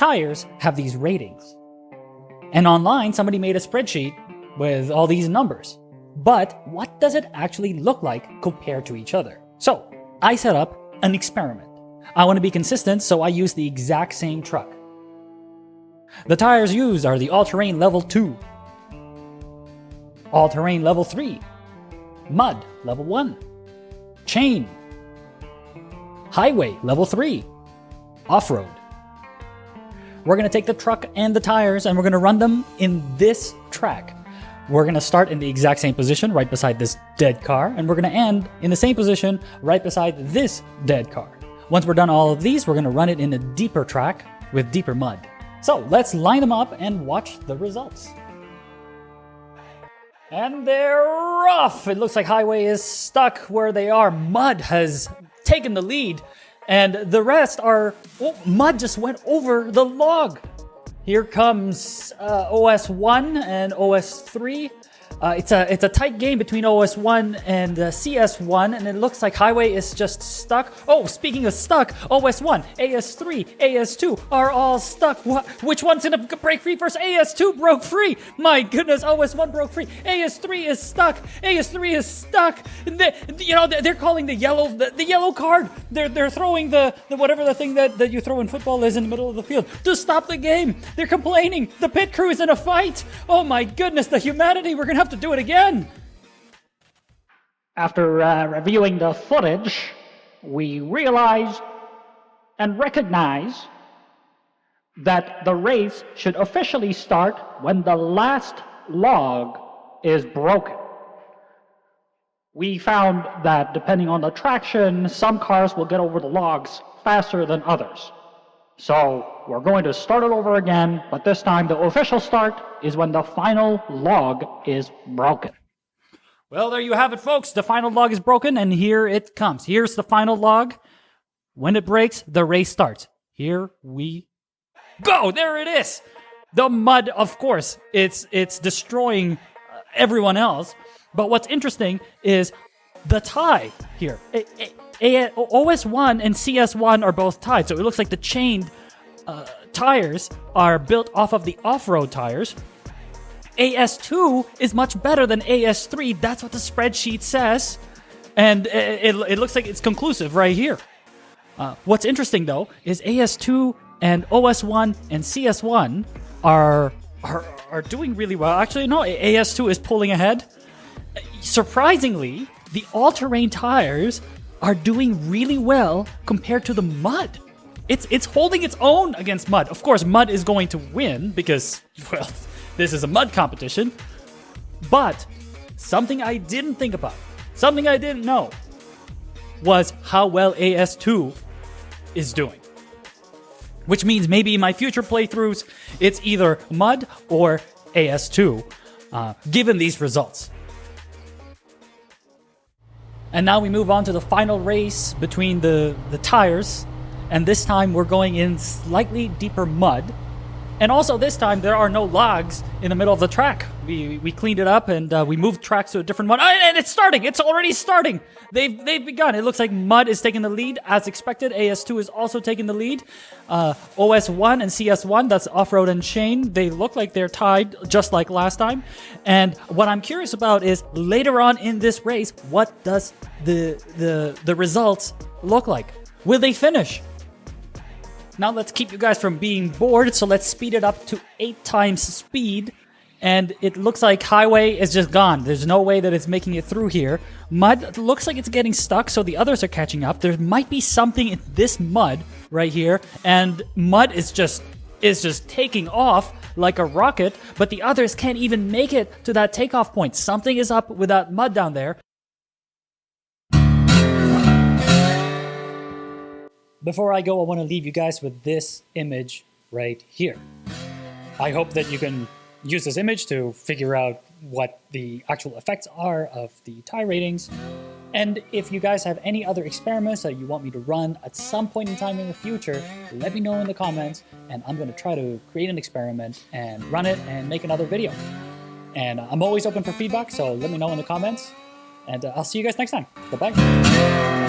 tires have these ratings. And online, somebody made a spreadsheet with all these numbers. But what does it actually look like compared to each other? So I set up an experiment. I want to be consistent, so I use the exact same truck. The tires used are the Allterain Level 2, Allterain Level 3, Mud Level 1, Chain, Highway Level 3, Off-Road. We're going to take the truck and the tires and we're going to run them in this track. We're going to start in the exact same position right beside this dead car, and we're going to end in the same position right beside this dead car. Once we're done all of these, we're going to run it in a deeper track with deeper mud. So let's line them up and watch the results. And they're rough. It looks like Highway is stuck where they are. Mud has taken the lead, and the rest are... Oh, mud just went over the log. Here comes OS1 and OS3. It's a tight game between OS1 and CS1, and it looks like Highway is just stuck. Oh, speaking of stuck, OS1, AS3, AS2 are all stuck. Which one's gonna break free first? AS2 broke free. My goodness, OS1 broke free. AS3 is stuck. AS3 is stuck. They're calling the yellow card. They're throwing the whatever the thing that you throw in football is in the middle of the field to stop the game. They're complaining. The pit crew is in a fight. Oh my goodness, the humanity. We're gonna have to do it again. After reviewing the footage, we realized and recognize that the race should officially start when the last log is broken. We found that depending on the traction, some cars will get over the logs faster than others. So we're going to start it over again, but this time the official start is when the final log is broken. Well, there you have it, folks. The final log is broken, and here it comes. Here's the final log. When it breaks, the race starts. Here we go. There it is. The mud, of course, it's destroying everyone else. But what's interesting is the tie here. OS1 and CS1 are both tied, so it looks like the chained tires are built off of the off-road tires. AS2 is much better than AS3. That's what the spreadsheet says, and it looks like it's conclusive right here. What's interesting, though, is AS2 and OS1 and CS1 are doing really well. Actually, no, AS2 is pulling ahead. Surprisingly, the all-terrain tires are doing really well compared to the mud. It's holding its own against mud. Of course, mud is going to win because, well, this is a mud competition. But something I didn't think about, something I didn't know, was how well AS2 is doing. Which means maybe in my future playthroughs, it's either mud or AS2, given these results. And now we move on to the final race between the tires. And this time we're going in slightly deeper mud. And also this time there are no logs in the middle of the track. We cleaned it up and we moved tracks to a different one. And it's starting. It's already starting. They've begun. It looks like mud is taking the lead as expected. AS2 is also taking the lead. OS1 and CS1, that's off-road and chain, they look like they're tied just like last time. And what I'm curious about is later on in this race, what does the results look like? Will they finish? Now let's keep you guys from being bored, so let's speed it up to 8 times speed. And it looks like Highway is just gone. There's no way that it's making it through here. Mud looks like it's getting stuck, so the others are catching up. There might be something in this mud right here, and mud is just taking off like a rocket, but the others can't even make it to that takeoff point. Something is up with that mud down there. Before I go, I want to leave you guys with this image right here. I hope that you can use this image to figure out what the actual effects are of the tie ratings. And if you guys have any other experiments that you want me to run at some point in time in the future, let me know in the comments, and I'm going to try to create an experiment and run it and make another video. And I'm always open for feedback, so let me know in the comments, and I'll see you guys next time. Bye-bye.